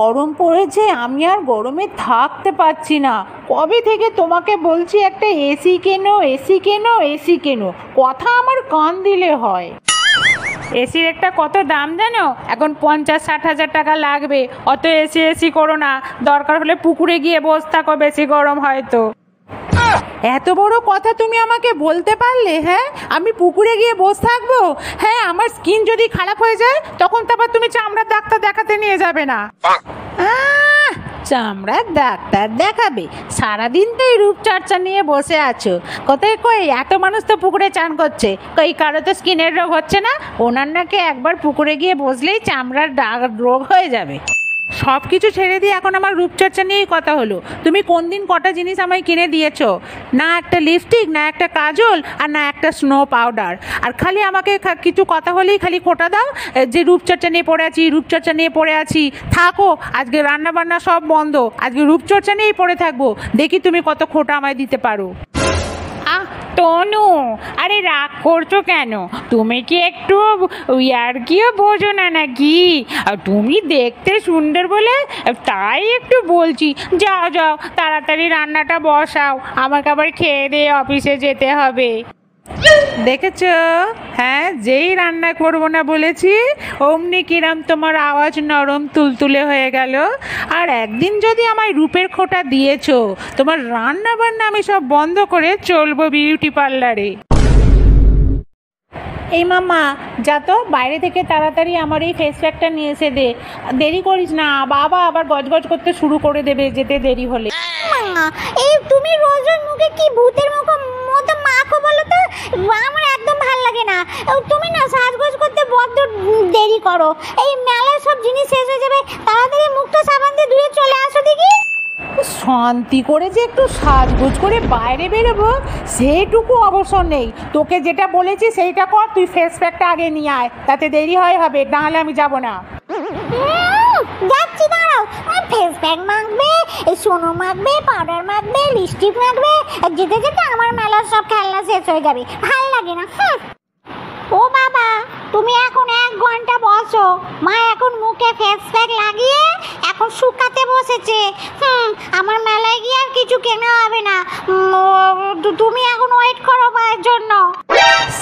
গরম পড়েছে, আমি আর গরমে থাকতে পারছি না। কবে থেকে তোমাকে বলছি একটা এসি কেনো, এসি কেনো, এসি কেনো, কথা আমার কান দিলে হয়। এসির একটা কত দাম জানো? এখন 50-60 হাজার টাকা লাগবে। অত এসি এসি করো না, দরকার হলে পুকুরে গিয়ে বসে থাকো, বেশি গরম হয়তো। এত বড় কথা তুমি আমাকে বলতে পারলে? হ্যাঁ, আমি পুকুরে গিয়ে বসে থাকবো? হ্যাঁ, আমার স্কিন যদি খারাপ হয়ে যায় তখন তো আবার তুমি চামড়ার ডাক্তার দেখাতে নিয়ে যাবে না? চামড়ার ডাক্তার দেখাবে? সারাদিন তো এই রূপচর্চা নিয়ে বসে আছো। কোথায় কই এত মানুষ তো পুকুরে চান করছে, কই কারো তো স্কিনের রোগ হচ্ছে না? ওনার নাকি একবার পুকুরে গিয়ে বসলেই চামড়ার রোগ হয়ে যাবে। সব কিছু ছেড়ে দিয়ে এখন আমার রূপচর্চা নিয়েই কথা হলো। তুমি কোন দিন কটা জিনিস আমায় কিনে দিয়েছো? না একটা লিপস্টিক, না একটা কাজল, আর না একটা স্নো পাউডার। আর খালি আমাকে কিছু কথা হলেই খালি খোঁটা দাও যে রূপচর্চা নিয়ে পড়ে আছি, রূপচর্চা নিয়ে পড়ে আছি। থাকো, আজকে রান্না বান্না সব বন্ধ, আজকে রূপচর্চা নিয়েই পড়ে থাকবো। দেখি তুমি কত খোঁটা আমায় দিতে পারো। তনু, আরে রাগ করছো কেন? তুমি কি একটু ইয়ার্কিও বোঝো না নাকি? তুমি দেখতে সুন্দর বলে তাই একটু বলছি। যাও যাও, তাড়াতাড়ি রান্নাটা বসাও, আমাকে আবার খেয়ে দিয়ে অফিসে যেতে হবে। দেখেছ? হ্যাঁ, যেই রান্না করবো না বলেছি অমনি কিরাম তোমার আওয়াজ নরম তুলতুলে হয়ে গেল। আর একদিন যদি আমায় রূপের খোঁটা দিয়েছো, তোমার রান্না বান্না আমি সব বন্ধ করে চলবো বিউটি পার্লারে। এই মামা, যা তো বাইরে থেকে তাড়াতাড়ি আমার এই ফেস প্যাকটা নিয়ে এসে দে। দেরি করিস না, বাবা আবার গজগজ করতে শুরু করে দেবে যেতে দেরি হলে। এই তুমি রোজ রোজ মুখে কি ভূতের মতো মাখো বলো তো? আমার একদম ভালো লাগে না। তুমি না সাজগোজ করতে বড্ড দেরি করো। এই মেলার সব জিনিস শেষ হয়ে যাবে, তাড়াতাড়ি মুখটা সাবান দিয়ে ধুয়ে চলে আসো দেখি। শান্তি করে যে একটু সাজগোজ করে বাইরে বেরোবো সেইটুকু অবসর নেই। তোকে যেটা বলেছি সেইটা কর, তুই ফেস প্যাকটা আগে নিয়ে আয়, তাতে দেরি হবে, নাহলে আমি যাব না। যাচ্ছি, দাঁড়াও। ফেস প্যাক মাখবে, সোনো মাখবে, পাউডার মাখবে, লিপস্টিক মাখবে, যেতে যেতে আমার মেলার সব খেলনা শেষ হয়ে যাবে। ভালো লাগে না। ও বাবা, তুমি এখন 1 ঘন্টা বসো। মা এখন মুখে ফেস প্যাক লাগিয়ে এখন শুকাতে বসেছে। আমার মেলায় গিয়ে আর কিছু কেনা হবে না। তুমি এখন ওয়েট করো মায়ের জন্য।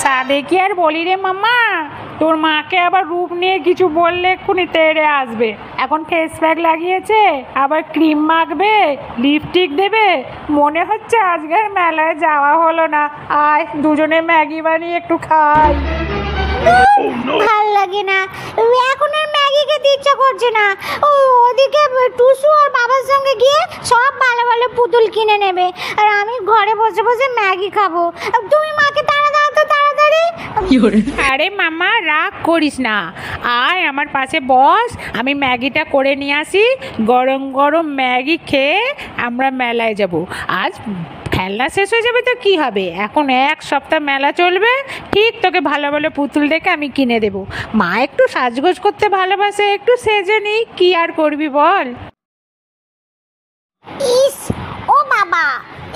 সাদে কি আর বলি রে মামা, তোর মাকে আবার রূপ নিয়ে কিছু বললে এক্ষুনি তেড়ে আসবে। এখন ফেস প্যাক লাগিয়েছে, আবার ক্রিম মাখবে, লিপস্টিক দেবে। মনে হচ্ছে আজকের মেলায় যাওয়া হলো না। আয় দুজনে ম্যাগি বানিয়ে একটু খাই। ভাল লাগে না, এখন আর ম্যাগি খেতে ইচ্ছা করছে না। ওদিকে টুসু আর বাবার সঙ্গে গিয়ে সব ভালো ভালো পুতুল কিনে নেবে, আর আমি ঘরে বসে বসে ম্যাগি খাবো। তুমি মাকে তাড়া দাও তো তাড়াতাড়ি। আরে মামা, রাগ করিস না, আয় আমার পাশে বস, আমি ম্যাগিটা করে নিয়ে আসি। গরম গরম ম্যাগি খেয়ে আমরা মেলায় যাব। আজ খেলনা শেষ হয়ে যাবে তো কি হবে, এখন 1 সপ্তাহ মেলা চলবে। ঠিক তোকে ভালো ভালো পুতুল দেখে আমি কিনে দেবো। মা একটু সাজগোজ করতে ভালোবাসে, একটু সেজে নিই, কি আর করবি বল। ইস, ও বাবা,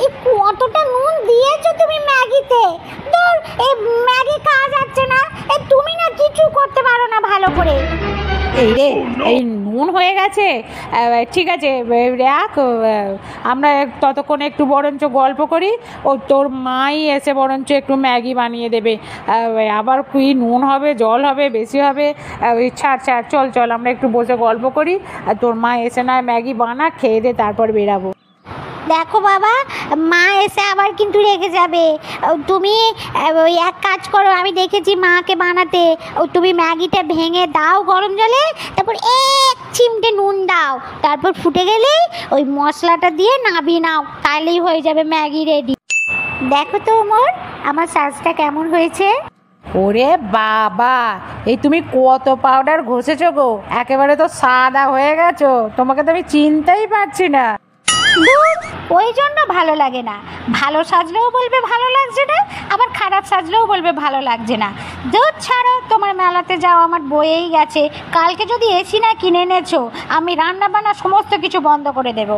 এই কতটা নুন দিয়েছো তুমি ম্যাগিতে? ধর, এই ম্যাগি খাওয়া যাচ্ছে না। তুমি না কিছু করতে পারো না ভালো করে। এই রে, এই নুন হয়ে গেছে। ঠিক আছে রাখ, আমরা ততক্ষণে একটু বরঞ্চ গল্প করি। ও তোর মাই এসে বরঞ্চ একটু ম্যাগি বানিয়ে দেবে। আবার কি নুন হবে, জল হবে, বেশি হবে। ছাড় ছাড়, চল চল, আমরা একটু বসে গল্প করি। আর তোর মা এসে না ম্যাগি বানা, খেয়ে দে, তারপর বেরাবো। দেখো বাবা, মা এসে আবার কিন্তু রেগে যাবে। তুমি ওই এক কাজ করো, আমি দেখেছি মাকে বানাতে। তুমি ম্যাগিটা ভেঙে দাও গরম জলে, তারপর 1 চিমটে নুন দাও, তারপর ফুটে গেলেই ওই মশলাটা দিয়ে নাবিয়ে নাও, তাহলেই হয়ে যাবে ম্যাগি রেডি। দেখো তো ওমর, আমার সাজটা কেমন হয়েছে? ওরে বাবা, এই তুমি কত পাউডার ঘষেছো গো, একেবারে তো সাদা হয়ে গেছো। তোমাকে তো আমি চিনতেই পারছি না। ওই জন্য ভালো লাগে না। ভালো সাজলেও বলবে ভালো লাগছে না, আবার খারাপ সাজলেও বলবে ভালো লাগছে না। দুধ ছাড়ো, তোমার মেলাতে যাওয়া আমার বয়েই গেছে। কালকে যদি এসি না কিনে এনেছো, আমি রান্না বান্না সমস্ত কিছু বন্ধ করে দেবো।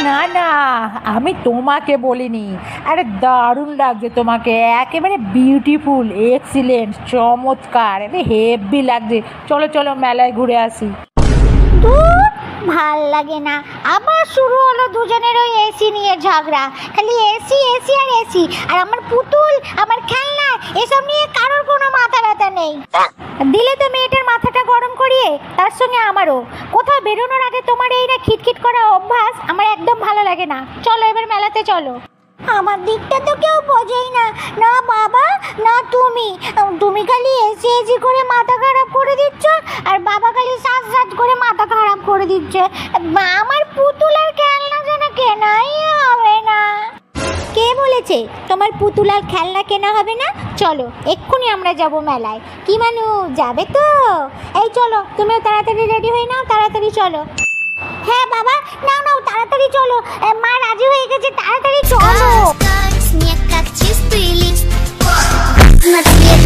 না না, আমি তোমাকে বলিনি। আরে দারুণ লাগছে তোমাকে, একেবারে বিউটিফুল, এক্সিলেন্ট, চমৎকার, হেভি লাগছে। চলো চলো মেলায় ঘুরে আসি। ধুর, ভাল লাগে না। আবার শুরু হলো দুজনের ওই এসি নিয়ে ঝগড়া। খালি এসি এসি আর এসি। আর আমার পুতুল, আমার খেলনা, এসব নিয়ে কারোর কোনো মাথা ব্যথা নেই। দিলে তো মেয়েটার মাথাটা গরম করিয়ে, তার সঙ্গে আমারও। কোথাও বেরোনোর আগে তোমার এই না খিটখিট করা অভ্যাস আমার একদম ভালো লাগে না। চলো এবার মেলাতে চলো। আমার দিকটা তো কেউ বোঝেই না, না বাবা না তুমি। তুমি খালি এসি এসি করে মাথা খারাপ করে দিচ্ছ, আর বাবা খালি সাজ সাজ করে মাথা খারাপ করে দিচ্ছে। আমার পুতুল আর খেলনা যেন কেনাই হবে না। কে বলেছে তোমার পুতুল আর খেলনা কেনা হবে না? চলো এক্ষুনি আমরা যাব মেলায়। কি মানু, যাবে তো? এই চলো, তুমিও তাড়াতাড়ি রেডি হয়ে নাও, তাড়াতাড়ি চলো। হ্যাঁ বাবা, নাও নাও তাড়াতাড়ি চলো, মা রাজি হয়ে গেছে, তাড়াতাড়ি চলো। Снег как чистый лист, на цвет